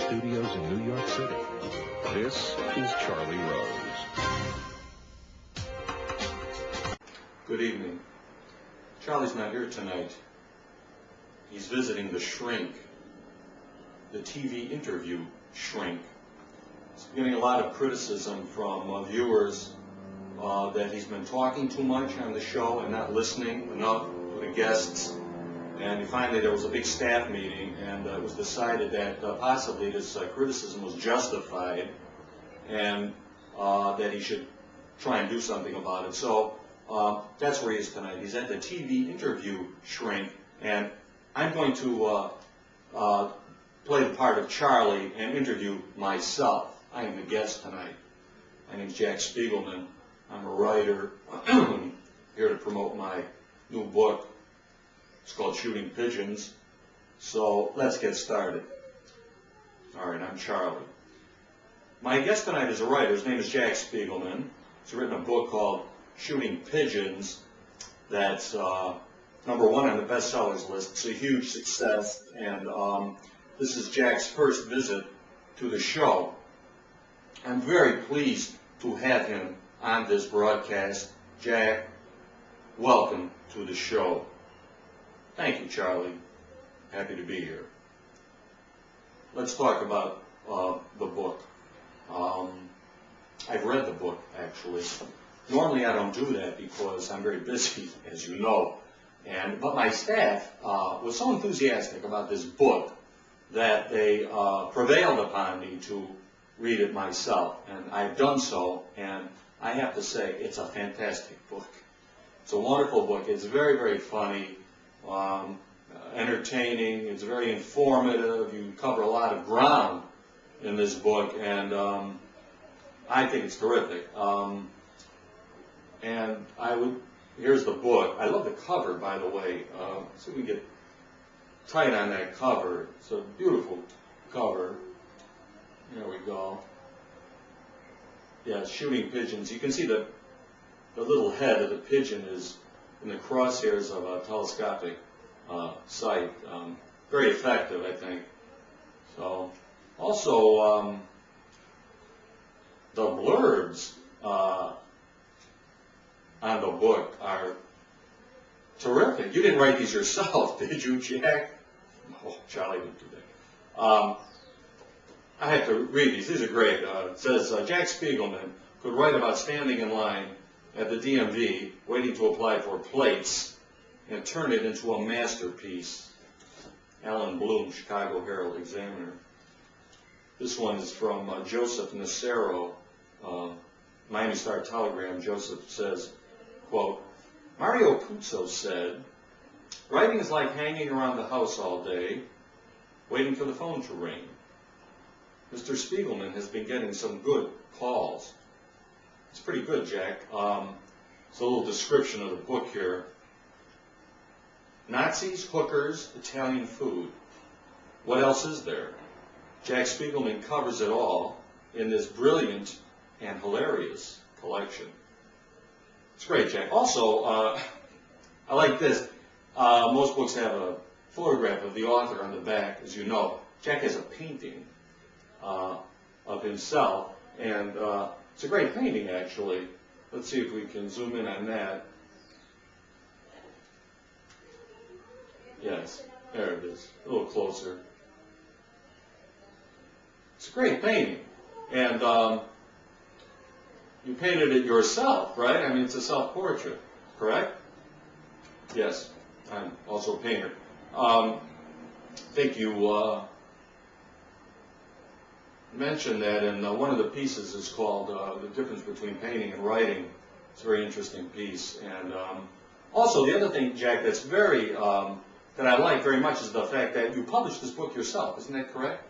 studios in New York City. This is Charlie Rose. Good evening. Charlie's not here tonight. He's visiting the shrink, the TV interview shrink. He's getting a lot of criticism from viewers that he's been talking too much on the show and not listening enough to the guests. And finally there was a big staff meeting, and it was decided that possibly this criticism was justified, and that he should try and do something about it. So that's where he is tonight. He's at the TV interview shrink, and I'm going to play the part of Charlie and interview myself. I am the guest tonight. My name's Jack Spiegelman. I'm a writer here to promote my new book. It's called Shooting Pigeons. So let's get started. All right, I'm Charlie. My guest tonight is a writer. His name is Jack Spiegelman. He's written a book called Shooting Pigeons that's #1 on the bestsellers list. It's a huge success, and this is Jack's first visit to the show. I'm very pleased to have him on this broadcast. Jack, welcome to the show. Thank you, Charlie. Happy to be here. Let's talk about the book. I've read the book, actually. Normally I don't do that because I'm very busy, as you know. But my staff was so enthusiastic about this book that they prevailed upon me to read it myself. And I've done so, and I have to say it's a fantastic book. It's a wonderful book. It's very, very funny. Entertaining, it's very informative. You cover a lot of ground in this book, and I think it's terrific. And here's the book. I love the cover, by the way. So we can get tight on that cover. It's a beautiful cover. There we go. Yeah, Shooting Pigeons. You can see the little head of the pigeon is in the crosshairs of a telescopic sight. Very effective, I think. So, also, the blurbs on the book are terrific. You didn't write these yourself, did you, Jack? No, Charlie didn't do that. I have to read these. These are great. It says, Jack Spiegelman could write about standing in line at the DMV waiting to apply for plates and turn it into a masterpiece. Alan Bloom, Chicago Herald-Examiner. This one is from Joseph Nacero, Miami Star-Telegram. Joseph says, quote, Mario Puzo said, writing is like hanging around the house all day, waiting for the phone to ring. Mr. Spiegelman has been getting some good calls. It's pretty good, Jack. It's a little description of the book here. Nazis, hookers, Italian food. What else is there? Jack Spiegelman covers it all in this brilliant and hilarious collection. It's great, Jack. Also, I like this. Most books have a photograph of the author on the back, as you know. Jack has a painting of himself, and it's a great painting, actually. Let's see if we can zoom in on that. Yes, there it is, a little closer. It's a great painting, and you painted it yourself, right? I mean, it's a self-portrait, correct? Yes, I'm also a painter. I think you mentioned that, and one of the pieces is called The Difference Between Painting and Writing. It's a very interesting piece. And also, the other thing, Jack, that's very, that I like very much is the fact that you published this book yourself. Isn't that correct?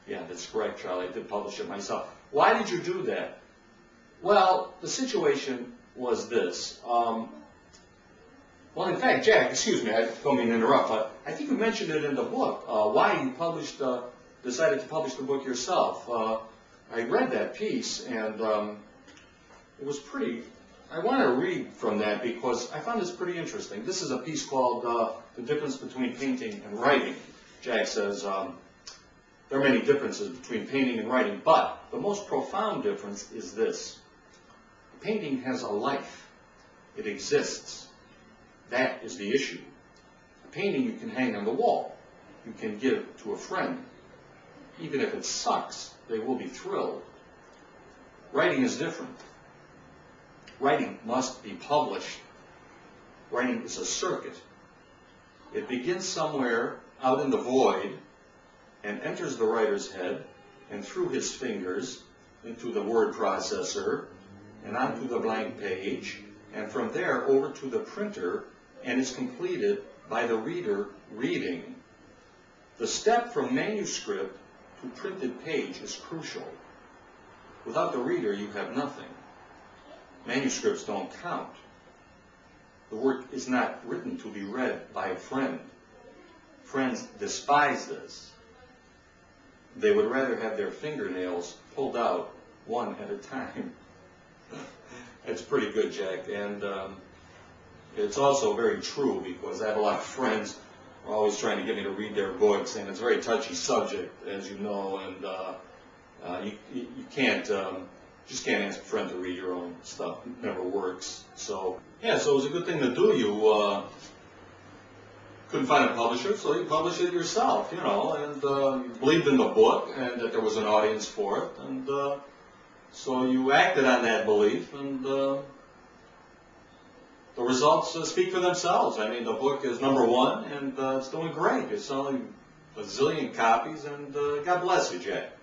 Yeah, that's correct, Charlie. I did publish it myself. Why did you do that? Well, the situation was this. Well, in fact, Jack, excuse me, I don't mean to interrupt, but I think you mentioned it in the book, why you decided to publish the book yourself. I read that piece, and it was pretty, I want to read from that because I found this pretty interesting. This is a piece called The Difference Between Painting and Writing. Jack says, there are many differences between painting and writing, but the most profound difference is this. Painting has a life. It exists. That is the issue. A painting you can hang on the wall. You can give to a friend. Even if it sucks, they will be thrilled. Writing is different. Writing must be published. Writing is a circuit. It begins somewhere out in the void and enters the writer's head and through his fingers into the word processor and onto the blank page, and from there over to the printer, and is completed by the reader reading. The step from manuscript to printed page is crucial. Without the reader, you have nothing. Manuscripts don't count. The work is not written to be read by a friend. Friends despise this. They would rather have their fingernails pulled out one at a time. It's pretty good, Jack, and it's also very true, because I have a lot of friends who are always trying to get me to read their books, and it's a very touchy subject, as you know, and you can't just can't ask a friend to read your own stuff. It never works. So yeah, so it was a good thing to do. You couldn't find a publisher, so you published it yourself, you know, and you believed in the book and that there was an audience for it, and so you acted on that belief, and the results speak for themselves. I mean, the book is #1, and it's doing great. It's selling a zillion copies, and God bless you, Jack.